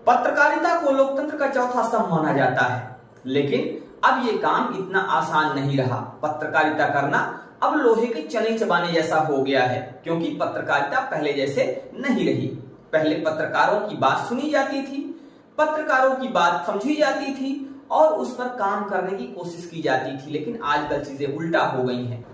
पत्रकारिता को लोकतंत्र का चौथा स्तंभ माना जाता है, लेकिन अब ये काम इतना आसान नहीं रहा। पत्रकारिता करना अब लोहे के चने चबाने जैसा हो गया है, क्योंकि पत्रकारिता पहले जैसे नहीं रही। पहले पत्रकारों की बात सुनी जाती थी, पत्रकारों की बात समझी जाती थी और उस पर काम करने की कोशिश की जाती थी, लेकिन आजकल चीजें उल्टा हो गई हैं।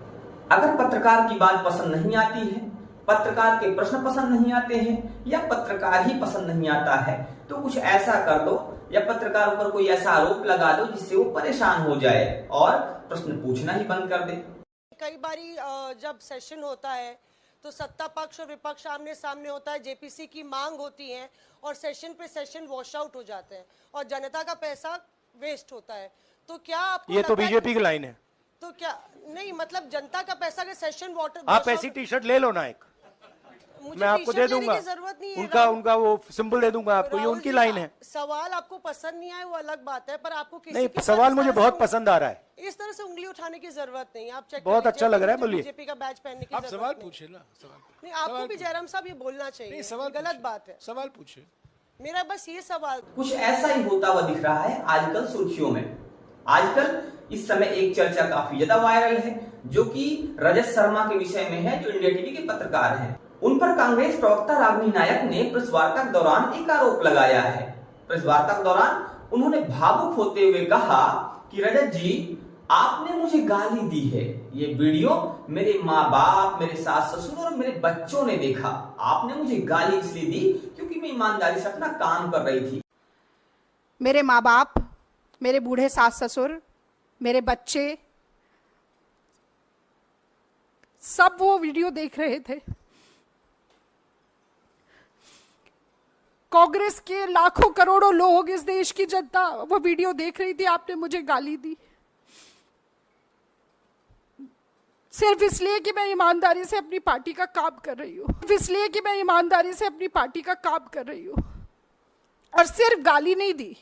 अगर पत्रकार की बात पसंद नहीं आती है, पत्रकार के प्रश्न पसंद नहीं आते हैं या पत्रकार ही पसंद नहीं आता है, तो कुछ ऐसा कर दो या पत्रकारों पर कोई ऐसा आरोप लगा दो जिससे वो परेशान हो जाए और प्रश्न पूछना ही बंद कर दे। कई बारी जब सेशन होता है तो सत्ता पक्ष और विपक्ष आमने सामने होता है, जेपीसी की मांग होती है और सेशन पे सेशन वॉश आउट हो जाते हैं और जनता का पैसा वेस्ट होता है। तो क्या आपको ये तो बीजेपी की लाइन है। तो क्या नहीं, मतलब जनता का पैसा के सेशन वाटर, आप ऐसी टी शर्ट ले लो ना, एक मैं आपको दे दूंगा, उनका वो सिंबल दे दूंगा आपको, ये उनकी लाइन है। सवाल आपको पसंद नहीं आए वो अलग बात है, पर आपको किसी नहीं, सवाल मुझे बहुत पसंद आ रहा है। इस तरह से उंगली उठाने की जरूरत नहीं। आप चेक बहुत अच्छा लग रहा है, बोलिए। बीजेपी का बैच पहनने की आप सवाल पूछे ना, सवाल नहीं, आपको भी जयराम साहब ये बोलना चाहिए, सवाल गलत बात है। सवाल पूछे। मेरा बस ये सवाल, कुछ ऐसा ही होता हुआ दिख रहा है आजकल सुर्खियों में। आजकल इस समय एक चर्चा काफी ज्यादा वायरल है, जो कि रजत शर्मा के विषय में है, जो इंडिया टीवी के पत्रकार हैं। उन पर कांग्रेस प्रवक्ता रागिनी नायक ने प्रेस वार्ता के दौरान एक आरोप लगाया है। प्रेस वार्ता के दौरान उन्होंने भावुक होते हुए कहा कि रजत जी, आपने मुझे गाली दी है। ये वीडियो मेरे माँ बाप, मेरे सास ससुर और मेरे बच्चों ने देखा। आपने मुझे गाली इसलिए दी क्योंकि मैं ईमानदारी से अपना काम कर रही थी। मेरे माँ बाप, मेरे बूढ़े सास ससुर, मेरे बच्चे, सब वो वीडियो देख रहे थे। कांग्रेस के लाखों करोड़ों लोग, इस देश की जनता वो वीडियो देख रही थी। आपने मुझे गाली दी सिर्फ इसलिए कि मैं ईमानदारी से अपनी पार्टी का काम कर रही हूँ, इसलिए कि मैं ईमानदारी से अपनी पार्टी का काम कर रही हूँ। और सिर्फ गाली नहीं दी,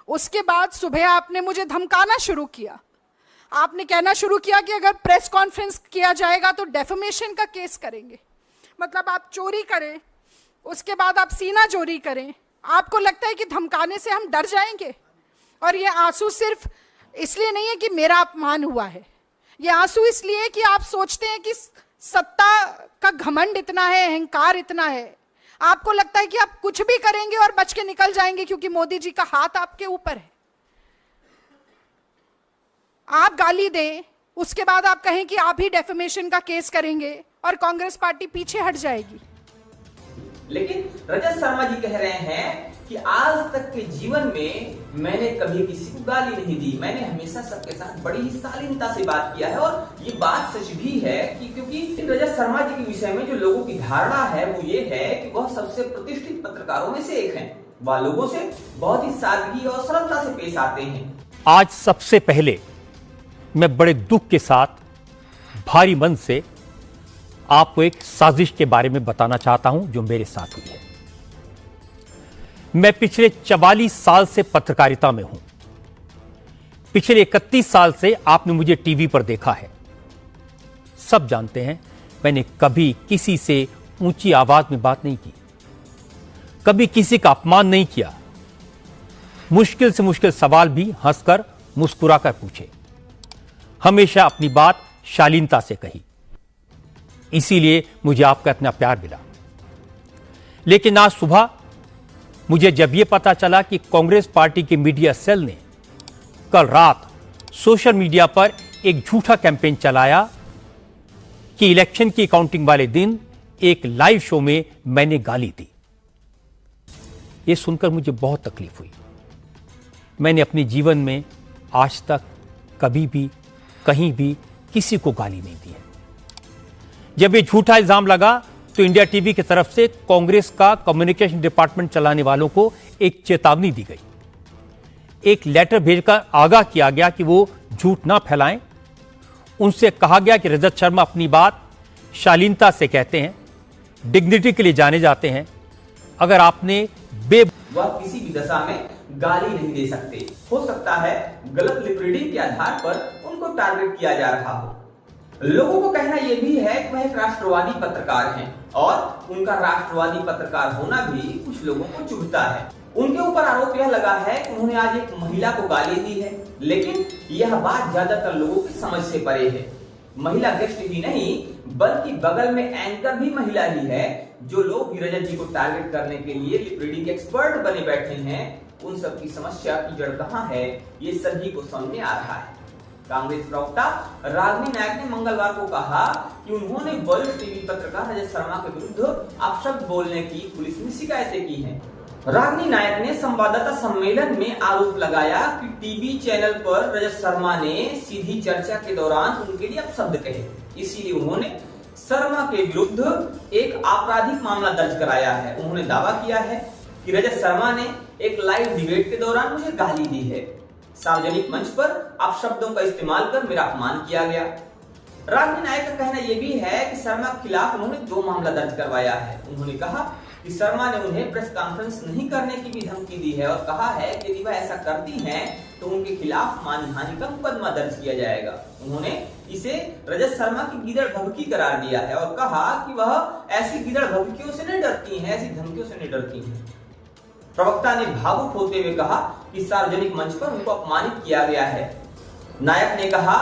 उसके बाद सुबह आपने मुझे धमकाना शुरू किया। आपने कहना शुरू किया कि अगर प्रेस कॉन्फ्रेंस किया जाएगा तो डेफेमेशन का केस करेंगे। मतलब आप चोरी करें, उसके बाद आप सीना चोरी करें। आपको लगता है कि धमकाने से हम डर जाएंगे? और ये आंसू सिर्फ इसलिए नहीं है कि मेरा अपमान हुआ है, ये आंसू इसलिए कि आप सोचते हैं कि सत्ता का घमंड इतना है, अहंकार इतना है, आपको लगता है कि आप कुछ भी करेंगे और बच के निकल जाएंगे क्योंकि मोदी जी का हाथ आपके ऊपर है। आप गाली दें, उसके बाद आप कहें कि आप ही डेफेमेशन का केस करेंगे और कांग्रेस पार्टी पीछे हट जाएगी। लेकिन रजत शर्मा जी कह रहे हैं कि आज तक के जीवन में मैंने कभी किसी को गाली नहीं दी, मैंने हमेशा सबके साथ बड़ी ही शालीनता से बात किया है। और ये बात सच भी है कि क्योंकि रजत शर्मा जी के विषय में जो लोगों की धारणा है वो ये है कि वह सबसे प्रतिष्ठित पत्रकारों में से एक हैं। वह लोगों से बहुत ही सादगी और सरलता से पेश आते हैं। आज सबसे पहले मैं बड़े दुख के साथ, भारी मन से आपको एक साजिश के बारे में बताना चाहता हूं जो मेरे साथ हुई है। मैं पिछले 44 साल से पत्रकारिता में हूं। पिछले 31 साल से आपने मुझे टीवी पर देखा है। सब जानते हैं मैंने कभी किसी से ऊंची आवाज में बात नहीं की, कभी किसी का अपमान नहीं किया। मुश्किल से मुश्किल सवाल भी हंसकर मुस्कुराकर पूछे, हमेशा अपनी बात शालीनता से कही। इसीलिए मुझे आपका इतना प्यार मिला। लेकिन आज सुबह मुझे जब यह पता चला कि कांग्रेस पार्टी के मीडिया सेल ने कल रात सोशल मीडिया पर एक झूठा कैंपेन चलाया कि इलेक्शन की काउंटिंग वाले दिन एक लाइव शो में मैंने गाली दी, यह सुनकर मुझे बहुत तकलीफ हुई। मैंने अपने जीवन में आज तक कभी भी कहीं भी किसी को गाली नहीं दी है। जब ये झूठा इल्जाम लगा तो इंडिया टीवी की तरफ से कांग्रेस का कम्युनिकेशन डिपार्टमेंट चलाने वालों को एक चेतावनी दी गई, एक लेटर भेजकर आगाह किया गया कि वो झूठ ना फैलाएं। उनसे कहा गया कि रजत शर्मा अपनी बात शालीनता से कहते हैं, डिग्निटी के लिए जाने जाते हैं। अगर आपने वह किसी भी दशा में गाली नहीं दे सकते। हो सकता है गलत लिप रीडिंग के आधार पर उनको टारगेट किया जा रहा हो। लोगों को कहना यह भी है कि वह एक राष्ट्रवादी पत्रकार हैं और उनका राष्ट्रवादी पत्रकार होना भी कुछ लोगों को चुभता है। उनके ऊपर आरोप यह लगा है कि उन्होंने आज एक महिला को गाली दी है, लेकिन यह बात ज्यादातर लोगों की समझ से परे है। महिला गेस्ट ही नहीं बल्कि बगल में एंकर भी महिला ही है। जो लोग भी रजत जी को टारगेट करने के लिए लिप रीडिंग एक्सपर्ट बने बैठे हैं, उन सब की समस्या की जड़ कहां है, ये सभी को समझ में आ रहा है। कांग्रेस प्रवक्ता रागिनी नायक ने मंगलवार को कहा कि उन्होंने वरिष्ठ टीवी पत्रकार रजत शर्मा के विरुद्ध अपशब्द बोलने की पुलिस में शिकायतें की हैं। रागिनी नायक ने संवाददाता सम्मेलन में आरोप लगाया कि टीवी चैनल पर रजत शर्मा ने सीधी चर्चा के दौरान उनके लिए अपशब्द कहे, इसीलिए उन्होंने शर्मा के विरुद्ध एक आपराधिक मामला दर्ज कराया है। उन्होंने दावा किया है कि रजत शर्मा ने एक लाइव डिबेट के दौरान मुझे गाली दी है। सार्वजनिक मंच पर अपशब्दों का इस्तेमाल कर मेरा अपमान किया गया। रागिनी नायक का कहना यह भी है कि शर्मा के खिलाफ उन्होंने 2 मामला दर्ज करवाया है। उन्होंने कहा कि शर्मा ने उन्हें प्रेस कॉन्फ्रेंस नहीं करने की भी धमकी दी है और कहा है कि यदि वह ऐसा करती हैं तो उनके खिलाफ मानहानि का मुकदमा दर्ज किया जाएगा। उन्होंने इसे रजत शर्मा की गिदड़ भभकी करार दिया है और कहा कि वह ऐसी गिदड़ भभकियों से नहीं डरती हैं, ऐसी धमकियों से नहीं डरती हैं। प्रवक्ता ने भावुक होते हुए कहा कि सार्वजनिक मंच पर उनको अपमानित किया गया है। नायक ने कहा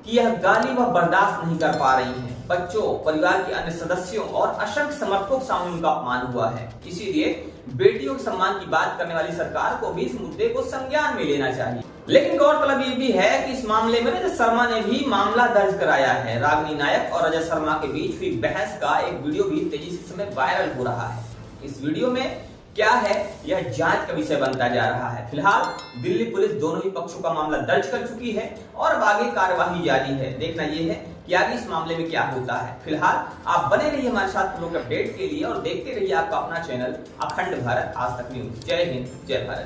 कि यह गाली वह बर्दाश्त नहीं कर पा रही हैं। बच्चों, परिवार के अन्य सदस्यों और असंख्य समर्थकों के सामने उनका अपमान हुआ है, इसीलिए बेटियों के सम्मान की बात करने वाली सरकार को भी इस मुद्दे को संज्ञान में लेना चाहिए। लेकिन गौरतलब ये भी है कि इस मामले में रजत शर्मा ने भी मामला दर्ज कराया है। रागिनी नायक और रजत शर्मा के बीच हुई बहस का एक वीडियो भी तेजी से समय वायरल हो रहा है। इस वीडियो में क्या है, यह जांच का विषय बनता जा रहा है। फिलहाल दिल्ली पुलिस दोनों ही पक्षों का मामला दर्ज कर चुकी है और अब आगे कार्यवाही जारी है। देखना यह है कि आगे इस मामले में क्या होता है। फिलहाल आप बने रहिए हमारे साथ लोग अपडेट के लिए और देखते रहिए आपका अपना चैनल अखंड भारत आज तक न्यूज। जय हिंद, जय भारत।